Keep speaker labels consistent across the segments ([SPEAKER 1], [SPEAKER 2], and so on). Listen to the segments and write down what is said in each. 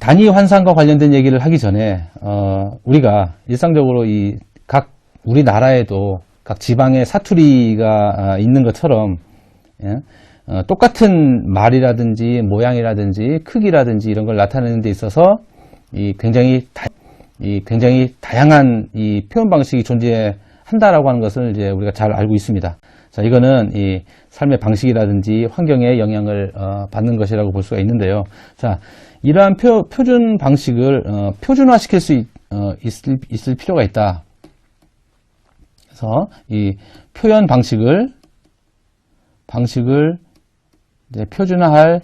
[SPEAKER 1] 단위 환산과 관련된 얘기를 하기 전에, 우리가 일상적으로 우리나라에도 각 지방에 사투리가 있는 것처럼, 예? 똑같은 말이라든지 모양이라든지 크기라든지 이런 걸 나타내는 데 있어서 굉장히 다양한 이 표현 방식이 존재한다라고 하는 것을 이제 우리가 잘 알고 있습니다. 자, 이거는 이 삶의 방식이라든지 환경에 영향을 받는 것이라고 볼 수가 있는데요. 자, 이러한 표준 방식을 표준화시킬 수 있을 필요가 있다. 그래서 이 표현 방식을 이제 표준화할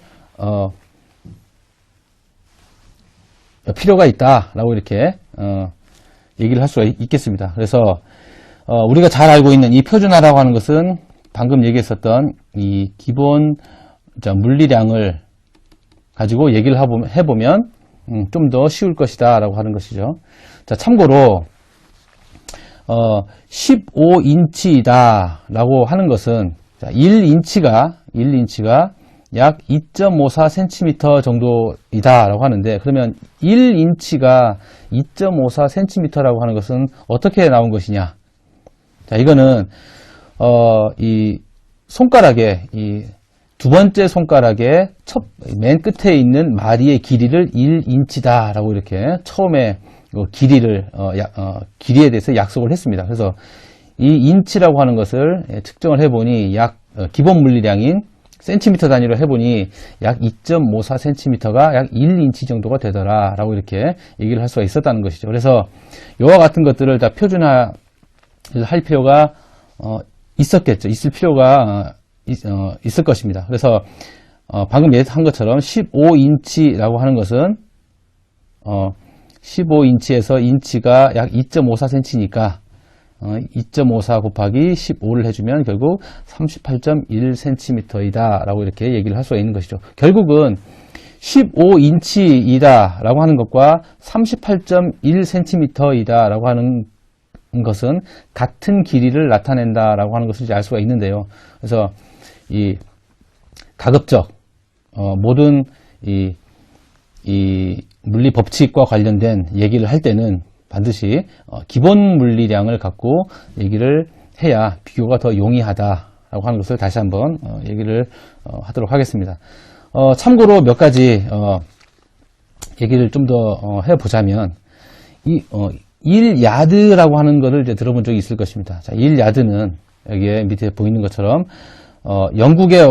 [SPEAKER 1] 필요가 있다라고 이렇게 얘기를 할 수가 있겠습니다. 그래서 우리가 잘 알고 있는 이 표준화라고 하는 것은 방금 얘기했었던 이 기본 물리량을 가지고 얘기를 해보면 좀 더 쉬울 것이다 라고 하는 것이죠. 자, 참고로 15인치이다 라고 하는 것은 1인치가 약 2.54cm 정도이다 라고 하는데, 그러면 1인치가 2.54cm라고 하는 것은 어떻게 나온 것이냐. 자, 이거는 이 손가락에 이 두 번째 손가락의 맨 끝에 있는 마디의 길이를 1인치다 라고 이렇게 처음에 길이에 대해서 약속을 했습니다. 그래서 이 인치라고 하는 것을 측정을 해보니 기본 물리량인 센티미터 단위로 해보니 약 2.54cm가 약 1인치 정도가 되더라 라고 이렇게 얘기를 할 수가 있었다는 것이죠. 그래서 이와 같은 것들을 다 표준화할 필요가 있었겠죠. 있을 필요가 있을 것입니다. 그래서 방금 얘기한 것처럼 15인치라고 하는 것은 15인치에서 인치가 약 2.54cm니까 2.54 곱하기 15를 해주면 결국 38.1cm이다 라고 이렇게 얘기를 할 수가 있는 것이죠. 결국은 15인치이다 라고 하는 것과 38.1cm이다 라고 하는 것은 같은 길이를 나타낸다 라고 하는 것을 알 수가 있는데요. 그래서 이 가급적 모든 이 물리 법칙과 관련된 얘기를 할 때는 반드시 기본 물리량을 갖고 얘기를 해야 비교가 더 용이하다라고 하는 것을 다시 한번 얘기를 하도록 하겠습니다. 참고로 몇 가지 얘기를 좀 더 해보자면 1야드라고 하는 것을 이제 들어본 적이 있을 것입니다. 자, 1야드는 여기에 밑에 보이는 것처럼 영국의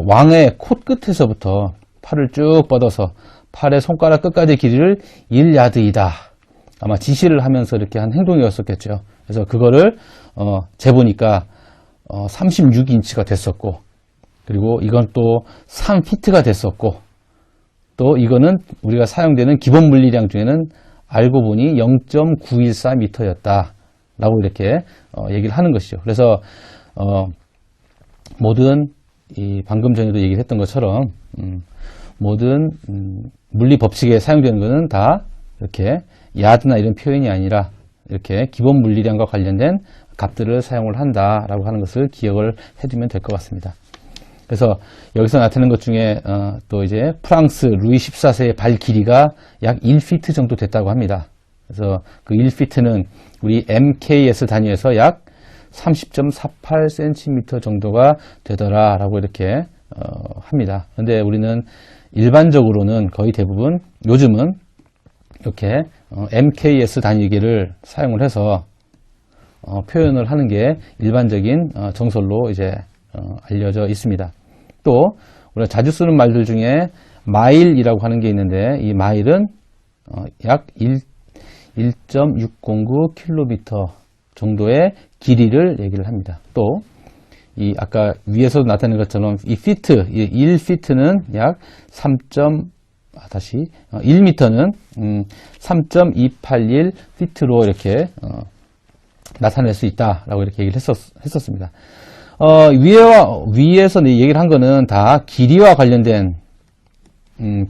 [SPEAKER 1] 왕의 코끝에서부터 팔을 쭉 뻗어서 팔의 손가락 끝까지 길이를 1야드이다. 아마 지시를 하면서 이렇게 한 행동이었었겠죠. 그래서 그거를 재보니까 36인치가 됐었고, 그리고 이건 또 3피트가 됐었고, 또 이거는 우리가 사용되는 기본 물리량 중에는 알고 보니 0.914m였다 라고 이렇게 얘기를 하는 것이죠. 그래서 모든 방금 전에도 얘기를 했던 것처럼 모든 물리 법칙에 사용되는 것은 다 이렇게 야드나 이런 표현이 아니라 이렇게 기본 물리량과 관련된 값들을 사용을 한다라고 하는 것을 기억을 해두면 될 것 같습니다. 그래서 여기서 나타낸 것 중에 또 이제 프랑스 루이 14세의 발 길이가 약 1피트 정도 됐다고 합니다. 그래서 그 1피트는 우리 MKS 단위에서 약 30.48cm 정도가 되더라라고 이렇게 합니다. 그런데 우리는 일반적으로는 거의 대부분 요즘은 이렇게 MKS 단위기를 사용을 해서 표현을 하는 게 일반적인 정설로 이제 알려져 있습니다. 또 우리가 자주 쓰는 말들 중에 마일이라고 하는 게 있는데, 이 마일은 약 1.609km 정도의 길이를 얘기를 합니다. 또 이 아까 위에서 나타낸 것처럼 이 피트, 1피트는 약 1m는 3.281피트로 이렇게 나타낼 수 있다라고 이렇게 얘기를 했었습니다. 위에서 얘기를 한 거는 다 길이와 관련된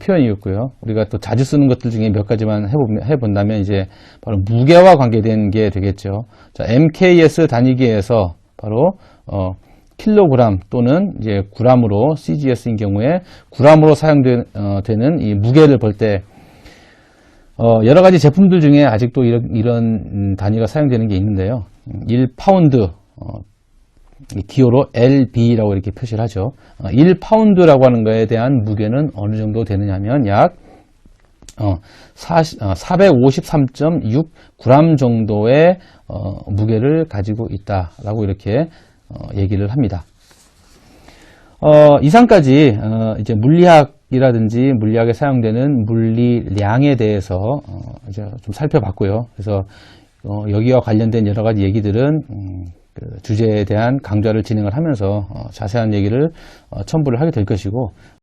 [SPEAKER 1] 표현이었고요. 우리가 또 자주 쓰는 것들 중에 몇 가지만 해본다면 이제 바로 무게와 관계된 게 되겠죠. 자, MKS 단위기에서 바로 킬로그램 또는 이제 g으로 CGS인 경우에 g으로 사용되는 이 무게를 볼 때 여러 가지 제품들 중에 아직도 이런 단위가 사용되는 게 있는데요. 1파운드, 기호로 LB라고 이렇게 표시를 하죠. 1파운드라고 하는 거에 대한 무게는 어느 정도 되느냐면 약 453.6g 정도의 무게를 가지고 있다라고 이렇게 얘기를 합니다. 이상까지 이제 물리학이라든지 물리학에 사용되는 물리량에 대해서 이제 좀 살펴봤고요. 그래서 여기와 관련된 여러 가지 얘기들은 그 주제에 대한 강좌를 진행을 하면서 자세한 얘기를 첨부를 하게 될 것이고,